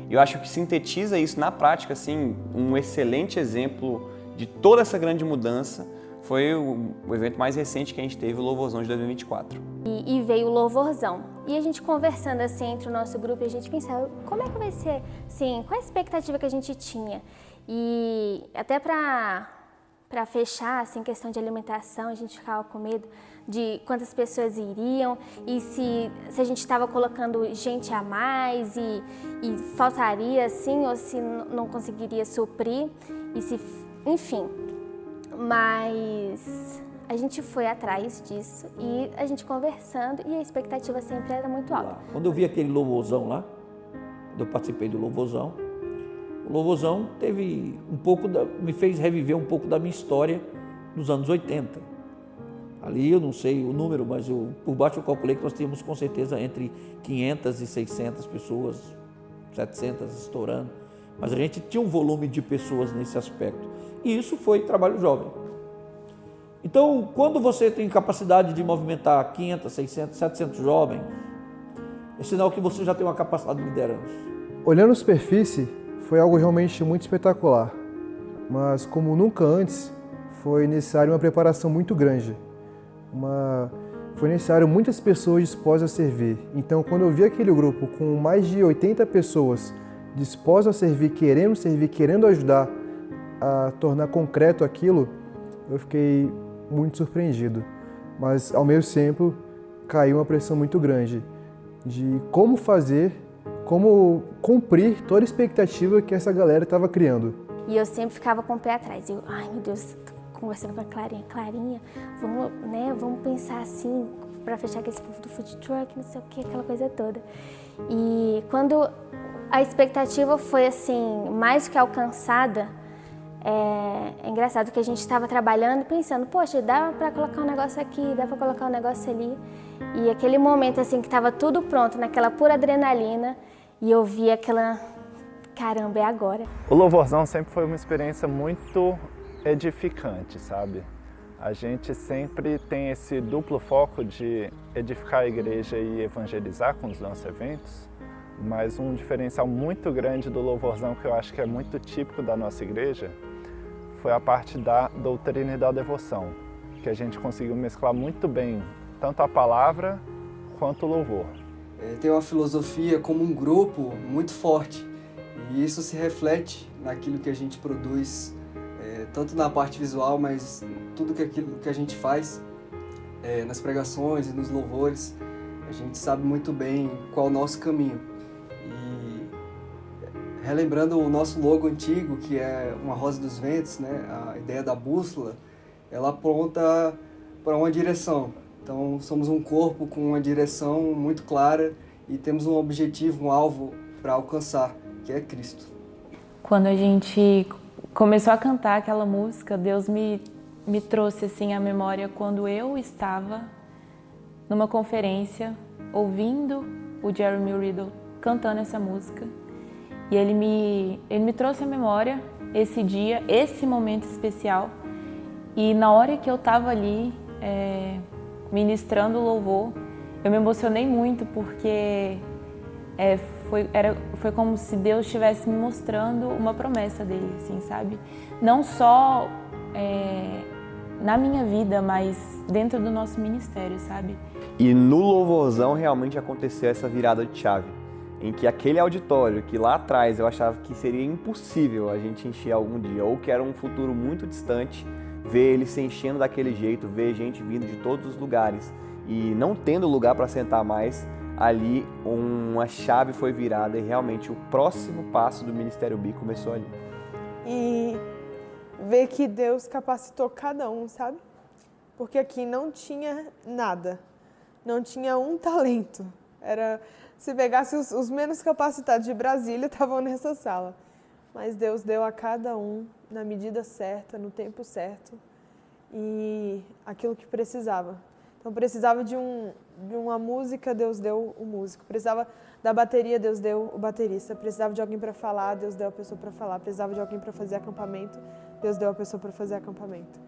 S9: Eu acho que sintetiza isso na prática, assim, um excelente exemplo de toda essa grande mudança foi o evento mais recente que a gente teve, o Louvorzão de 2024.
S4: E veio o Louvorzão. E a gente conversando assim entre o nosso grupo, a gente pensava, como é que vai ser, assim, qual a expectativa que a gente tinha? E até para fechar, assim, questão de alimentação, a gente ficava com medo de quantas pessoas iriam e se a gente estava colocando gente a mais e faltaria, assim, ou se não conseguiria suprir, e se, enfim. Mas a gente foi atrás disso e a gente conversando e a expectativa sempre era muito alta.
S2: Quando eu vi aquele louvorzão lá, eu participei do louvorzão, o louvorzão teve me fez reviver um pouco da minha história dos anos 80. Ali eu não sei o número, mas por baixo eu calculei que nós tínhamos com certeza entre 500 e 600 pessoas, 700 estourando. Mas a gente tinha um volume de pessoas nesse aspecto. E isso foi trabalho jovem. Então, quando você tem capacidade de movimentar 500, 600, 700 jovens, é sinal que você já tem uma capacidade de liderança.
S7: Olhando a superfície, foi algo realmente muito espetacular. Mas, como nunca antes, foi necessário uma preparação muito grande. Foi necessário muitas pessoas dispostas a servir. Então, quando eu vi aquele grupo com mais de 80 pessoas dispostas a servir, querendo ajudar a tornar concreto aquilo, eu fiquei muito surpreendido. Mas, ao mesmo tempo, caiu uma pressão muito grande de como fazer, como cumprir toda a expectativa que essa galera estava criando.
S4: E eu sempre ficava com o pé atrás. Ai meu Deus, tô conversando com a Clarinha, vamos pensar assim, para fechar aquele povo do food truck, não sei o que, aquela coisa toda. E quando a expectativa foi assim, mais que alcançada, é engraçado que a gente estava trabalhando pensando, poxa, dá para colocar um negócio aqui, dá para colocar um negócio ali. E aquele momento assim que estava tudo pronto, naquela pura adrenalina, e eu vi aquela, caramba, é agora.
S8: O Louvorzão sempre foi uma experiência muito edificante, sabe? A gente sempre tem esse duplo foco de edificar a igreja e evangelizar com os nossos eventos, mas um diferencial muito grande do Louvorzão, que eu acho que é muito típico da nossa igreja, foi a parte da doutrina e da devoção, que a gente conseguiu mesclar muito bem tanto a palavra quanto o louvor.
S23: Tem uma filosofia como um grupo muito forte, e isso se reflete naquilo que a gente produz, tanto na parte visual, mas tudo aquilo que a gente faz, nas pregações e nos louvores, a gente sabe muito bem qual é o nosso caminho. E relembrando o nosso logo antigo, que é uma rosa dos ventos, né, a ideia da bússola, ela aponta para uma direção. Então, somos um corpo com uma direção muito clara e temos um objetivo, um alvo para alcançar, que é Cristo.
S15: Quando a gente começou a cantar aquela música, Deus me trouxe assim à memória quando eu estava numa conferência ouvindo o Jeremy Riddle cantando essa música. E ele me trouxe à memória esse dia, esse momento especial. E na hora que eu estava ali ministrando o louvor, eu me emocionei muito porque foi como se Deus estivesse me mostrando uma promessa dele, assim, sabe? Não só na minha vida, mas dentro do nosso ministério, sabe?
S9: E no Louvorzão realmente aconteceu essa virada de chave, em que aquele auditório que lá atrás eu achava que seria impossível a gente encher algum dia, ou que era um futuro muito distante, ver ele se enchendo daquele jeito, ver gente vindo de todos os lugares e não tendo lugar para sentar mais, ali uma chave foi virada e realmente o próximo passo do Ministério B começou ali.
S1: E ver que Deus capacitou cada um, sabe? Porque aqui não tinha nada, não tinha um talento. Se pegasse os menos capacitados de Brasília, estavam nessa sala. Mas Deus deu a cada um na medida certa, no tempo certo, e aquilo que precisava. Então precisava de uma música, Deus deu o músico. Precisava da bateria, Deus deu o baterista. Precisava de alguém para falar, Deus deu a pessoa para falar. Precisava de alguém para fazer acampamento, Deus deu a pessoa para fazer acampamento.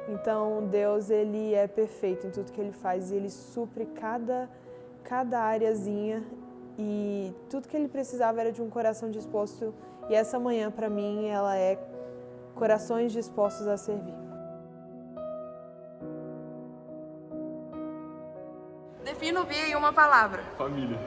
S1: Então Deus, ele é perfeito em tudo que ele faz e ele supre cada areazinha, e tudo que ele precisava era de um coração disposto. E essa manhã, para mim, ela é corações dispostos a servir.
S24: Defina o Bia em uma palavra.
S21: Família.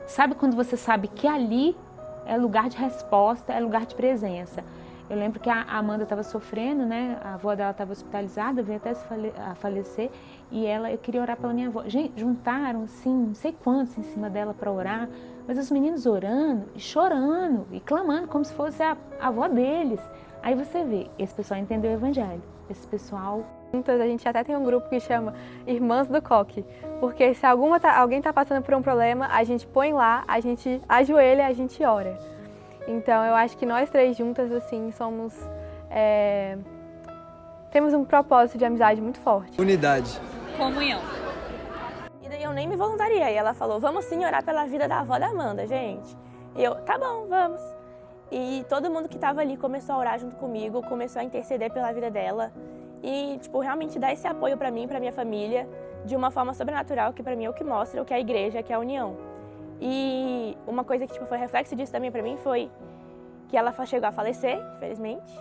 S25: Sabe quando você sabe que ali é lugar de resposta, é lugar de presença? Eu lembro que a Amanda estava sofrendo, né? A avó dela estava hospitalizada, veio até a falecer, e eu queria orar pela minha avó. Gente, juntaram, assim, não sei quantos em cima dela para orar, mas os meninos orando e chorando e clamando como se fosse a avó deles. Aí você vê, esse pessoal entendeu o evangelho, esse pessoal...
S16: A gente até tem um grupo que chama Irmãs do Coque, porque se alguém está passando por um problema, a gente põe lá, a gente ajoelha, a gente ora. Então eu acho que nós três juntas, assim, temos um propósito de amizade muito forte.
S26: Unidade.
S11: comunhão.
S13: E daí eu nem me voluntariei. Ela falou, vamos sim orar pela vida da avó da Amanda, gente. E eu, tá bom, vamos. E todo mundo que estava ali começou a orar junto comigo, começou a interceder pela vida dela. E, tipo, realmente dar esse apoio pra mim, pra minha família, de uma forma sobrenatural, que pra mim é o que mostra o que é a igreja, que é a união. E uma coisa que tipo, foi reflexo disso também pra mim foi que ela chegou a falecer, infelizmente.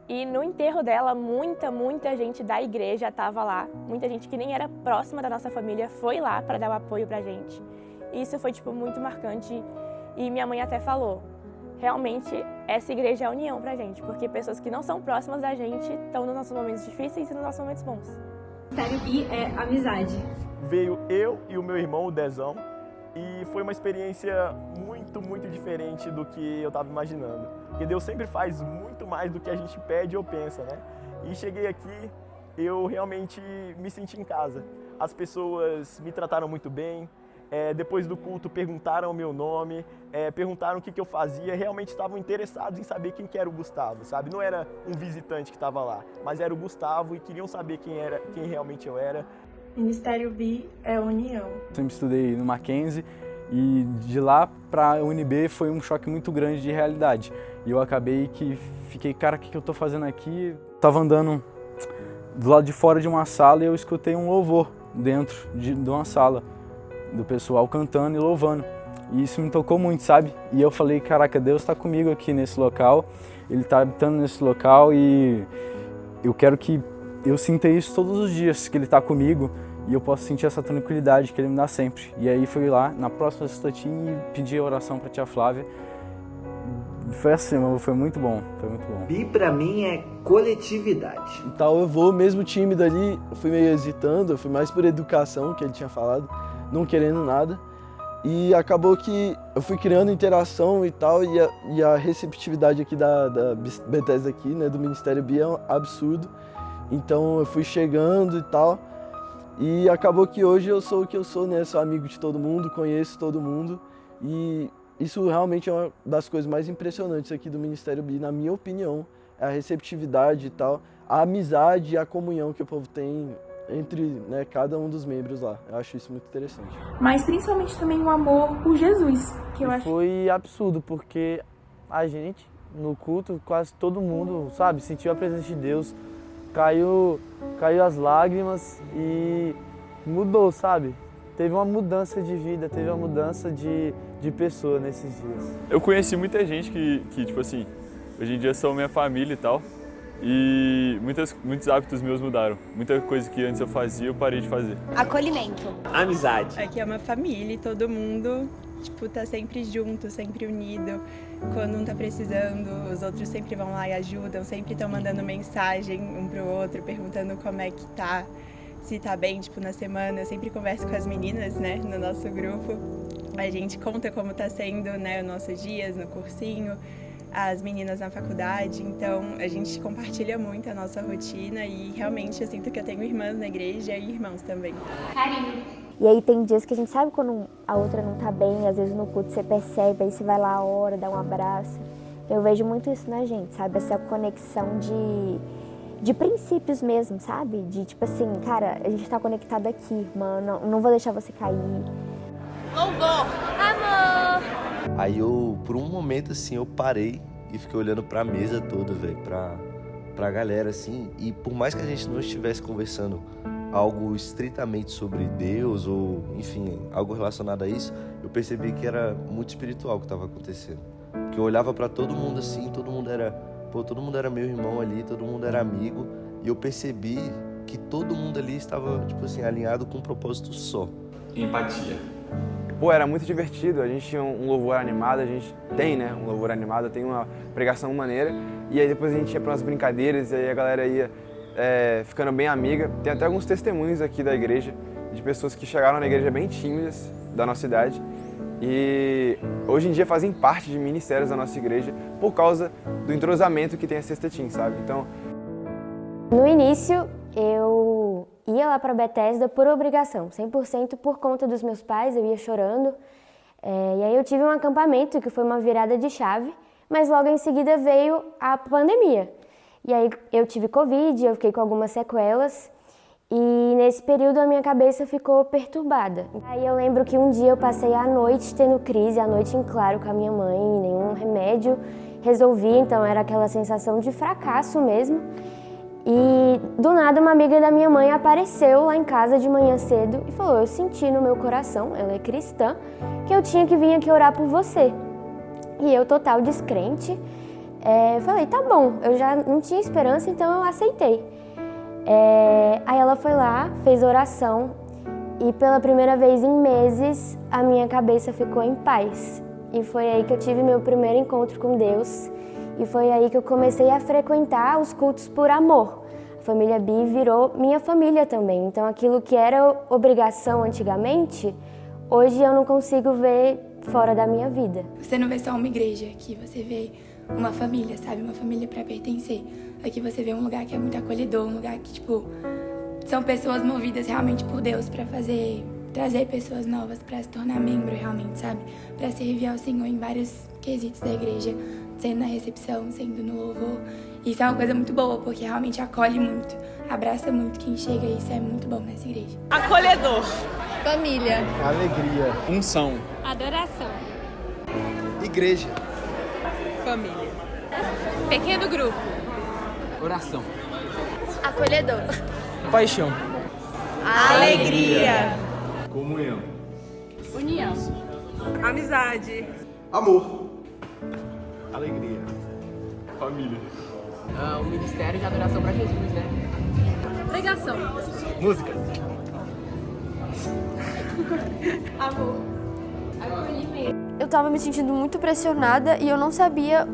S13: E no enterro dela, muita gente da igreja estava lá. Muita gente que nem era próxima da nossa família foi lá para dar o apoio pra gente. E isso foi tipo, muito marcante. E minha mãe até falou, realmente essa igreja é a união pra gente. Porque pessoas que não são próximas da gente estão nos nossos momentos difíceis e nos nossos momentos bons.
S11: Ministério B é amizade.
S14: Veio eu e o meu irmão, o Dezão. E foi uma experiência muito diferente do que eu estava imaginando. Porque Deus sempre faz muito mais do que a gente pede ou pensa, né? E cheguei aqui, eu realmente me senti em casa. As pessoas me trataram muito bem. Depois do culto perguntaram o meu nome, perguntaram o que eu fazia. Realmente estavam interessados em saber quem que era o Gustavo, sabe? Não era um visitante que estava lá, mas era o Gustavo e queriam saber quem realmente eu era.
S17: Ministério B é união.
S19: Sempre estudei no Mackenzie e de lá para a UNB foi um choque muito grande de realidade. E eu acabei que fiquei, cara, o que eu tô fazendo aqui? Tava andando do lado de fora de uma sala e eu escutei um louvor dentro de uma sala, do pessoal cantando e louvando. E isso me tocou muito, sabe? E eu falei, caraca, Deus está comigo aqui nesse local, Ele está habitando nesse local e eu quero que eu sinta isso todos os dias, que Ele está comigo e eu posso sentir essa tranquilidade que Ele me dá sempre. E aí fui lá, na próxima sexta-tinha, e pedi a oração para a tia Flávia. Foi assim, foi muito bom, foi muito bom.
S26: B pra mim é coletividade.
S27: Então eu vou mesmo tímido ali, eu fui meio hesitando, eu fui mais por educação, que ele tinha falado, não querendo nada. E acabou que eu fui criando interação e tal, e a receptividade aqui da Bethesda aqui, né, do Ministério B é um absurdo. Então eu fui chegando e tal, e acabou que hoje eu sou o que eu sou, né, sou amigo de todo mundo, conheço todo mundo, e isso realmente é uma das coisas mais impressionantes aqui do Ministério B, na minha opinião, é a receptividade e tal, a amizade e a comunhão que o povo tem entre, né, cada um dos membros lá. Eu acho isso muito interessante.
S17: Mas principalmente também o amor por Jesus, que eu acho.
S27: Foi absurdo, porque a gente, no culto, quase todo mundo, sabe, sentiu a presença de Deus, caiu as lágrimas e mudou, sabe? Teve uma mudança de vida, teve uma mudança de pessoa nesses dias.
S28: Eu conheci muita gente que, tipo assim, hoje em dia são minha família e tal. E muitos hábitos meus mudaram. Muita coisa que antes eu fazia, eu parei de fazer.
S11: Acolhimento.
S26: Amizade.
S17: Aqui é uma família e todo mundo, tipo, tá sempre junto, sempre unido. Quando um tá precisando, os outros sempre vão lá e ajudam, sempre estão mandando mensagem um pro outro, perguntando como é que tá, se tá bem, tipo, na semana. Eu sempre converso com as meninas, né, no nosso grupo. A gente conta como tá sendo, né, os nossos dias no cursinho, as meninas na faculdade, então a gente compartilha muito a nossa rotina e realmente eu sinto que eu tenho irmãs na igreja e irmãos também.
S4: Carinho. E aí tem dias que a gente sabe quando a outra não tá bem, às vezes no culto você percebe, aí você vai lá, ora, dá um abraço. Eu vejo muito isso na gente, sabe? Essa conexão de princípios mesmo, sabe? De tipo assim, cara, a gente tá conectado aqui, irmã, não vou deixar você cair.
S11: Louvor. Amor.
S26: Aí eu, por um momento assim, eu parei e fiquei olhando pra mesa toda, velho, pra galera, assim. E por mais que a gente não estivesse conversando algo estritamente sobre Deus ou, enfim, algo relacionado a isso, eu percebi que era muito espiritual o que estava acontecendo. Porque eu olhava pra todo mundo assim, todo mundo era meu irmão ali, todo mundo era amigo. E eu percebi que todo mundo ali estava, tipo assim, alinhado com um propósito só.
S28: Empatia.
S19: Pô, era muito divertido, a gente tinha um louvor animado, a gente tem, né, um louvor animado, tem uma pregação maneira, e aí depois a gente ia para umas brincadeiras, e aí a galera ia ficando bem amiga. Tem até alguns testemunhos aqui da igreja, de pessoas que chegaram na igreja bem tímidas da nossa idade, e hoje em dia fazem parte de ministérios da nossa igreja por causa do entrosamento que tem a Sexta Team, sabe? Então,
S4: no início, eu ia lá para Bethesda por obrigação, 100% por conta dos meus pais, eu ia chorando. E aí eu tive um acampamento que foi uma virada de chave, mas logo em seguida veio a pandemia. E aí eu tive Covid, eu fiquei com algumas sequelas
S3: E nesse período a minha cabeça ficou perturbada. Aí eu lembro que um dia eu passei a noite tendo crise, a noite em claro com a minha mãe, nenhum remédio resolvia, então era aquela sensação de fracasso mesmo. E do nada uma amiga da minha mãe apareceu lá em casa de manhã cedo e falou: eu senti no meu coração, ela é cristã, que eu tinha que vir aqui orar por você. E eu, total descrente, falei, tá bom, eu já não tinha esperança, então eu aceitei. Aí ela foi lá, fez oração e pela primeira vez em meses a minha cabeça ficou em paz. E foi aí que eu tive meu primeiro encontro com Deus e foi aí que eu comecei a frequentar os cultos por amor. A família Bi virou minha família também, então aquilo que era obrigação antigamente, hoje eu não consigo ver fora da minha vida.
S5: Você não vê só uma igreja, aqui você vê uma família, sabe? Uma família para pertencer. Aqui você vê um lugar que é muito acolhedor, um lugar que, tipo, são pessoas movidas realmente por Deus para trazer pessoas novas para se tornar membro realmente, sabe? Para servir ao Senhor em vários quesitos da igreja, sendo na recepção, sendo no louvor. Isso é uma coisa muito boa, porque realmente acolhe muito, abraça muito quem chega e isso é muito bom nessa igreja.
S24: Acolhedor.
S23: Família.
S27: Alegria.
S28: Unção.
S5: Adoração.
S27: Igreja.
S24: Família. Pequeno grupo.
S28: Oração.
S5: Acolhedor.
S28: Paixão.
S24: Alegria.
S28: Comunhão.
S5: União.
S24: Amizade.
S27: Amor. Alegria. Família.
S6: O ministério de adoração para Jesus, né?
S5: Pregação.
S27: Música.
S5: Amor. Acolhimento.
S3: Eu estava me sentindo muito pressionada e eu não sabia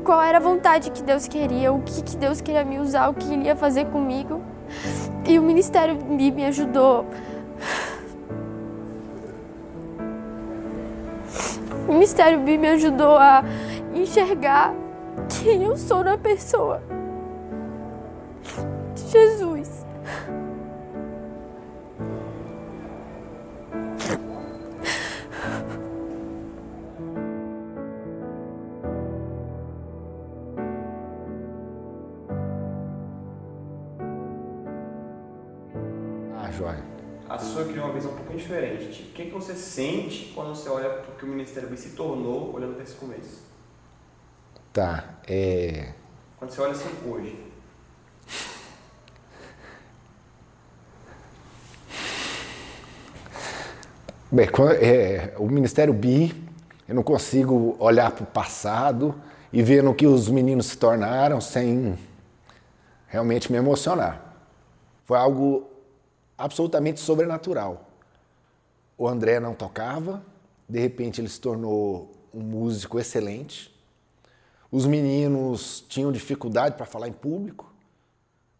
S3: qual era a vontade que Deus queria, o que Deus queria me usar, o que Ele ia fazer comigo. E o Ministério Bi me ajudou. O Ministério Bi me ajudou a enxergar quem eu sou na pessoa de Jesus.
S10: Joia. A sua criou uma visão um pouquinho diferente. O que você sente quando você olha para o que o Ministério Bi se tornou, olhando para esse começo? Tá, Quando você olha assim hoje. Bem, o Ministério Bi, eu não consigo olhar para o passado e ver no que os meninos se tornaram sem realmente me emocionar. Foi algo absolutamente sobrenatural. O André não tocava, de repente ele se tornou um músico excelente. Os meninos tinham dificuldade para falar em público,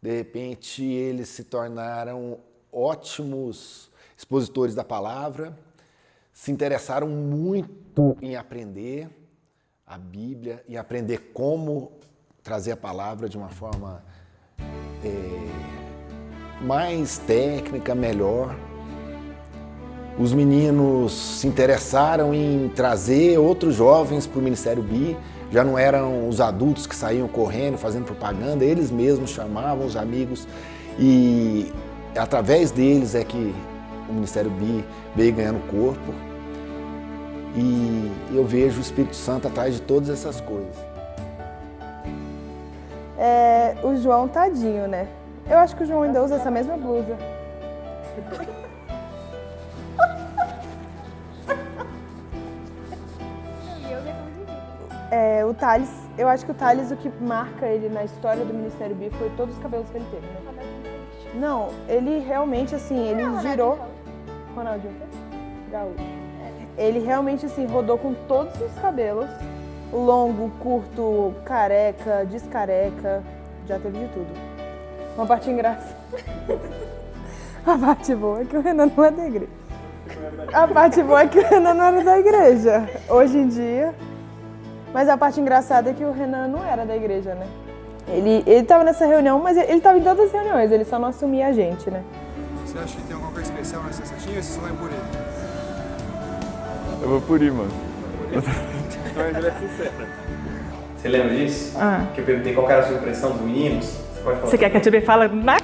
S10: de repente eles se tornaram ótimos expositores da palavra, se interessaram muito em aprender a Bíblia, em aprender como trazer a palavra de uma forma mais técnica, melhor. Os meninos se interessaram em trazer outros jovens para o Ministério Bi, já não eram os adultos que saíam correndo, fazendo propaganda, eles mesmos chamavam os amigos e através deles é que o Ministério Bi veio ganhando corpo e eu vejo o Espírito Santo atrás de todas essas coisas.
S1: O João, tadinho, né? Eu acho que o João ainda usa essa mesma blusa. O Thales, eu acho que o Thales, o que marca ele na história do Ministério Bi foi todos os cabelos que ele teve, né? Não, ele realmente, assim, ele girou... Ronaldinho Gaúcho. Ele realmente, assim, rodou com todos os cabelos. Longo, curto, careca, descareca, já teve de tudo. Uma parte engraçada. A parte boa é que o Renan não é da igreja. A parte boa é que o Renan não era da igreja, hoje em dia. Mas a parte engraçada é que o Renan não era da igreja, né? Ele estava nessa reunião, mas ele estava em todas as reuniões, ele só não assumia a gente, né?
S7: Você acha que tem alguma coisa especial nessa setinha ou você só vai por ele?
S28: Eu vou por ir, mano.
S10: Mas ele é sincero. Você lembra disso? Que eu perguntei qual era a sua impressão dos meninos? Você pode falar.
S24: Você quer que a Tia B fale na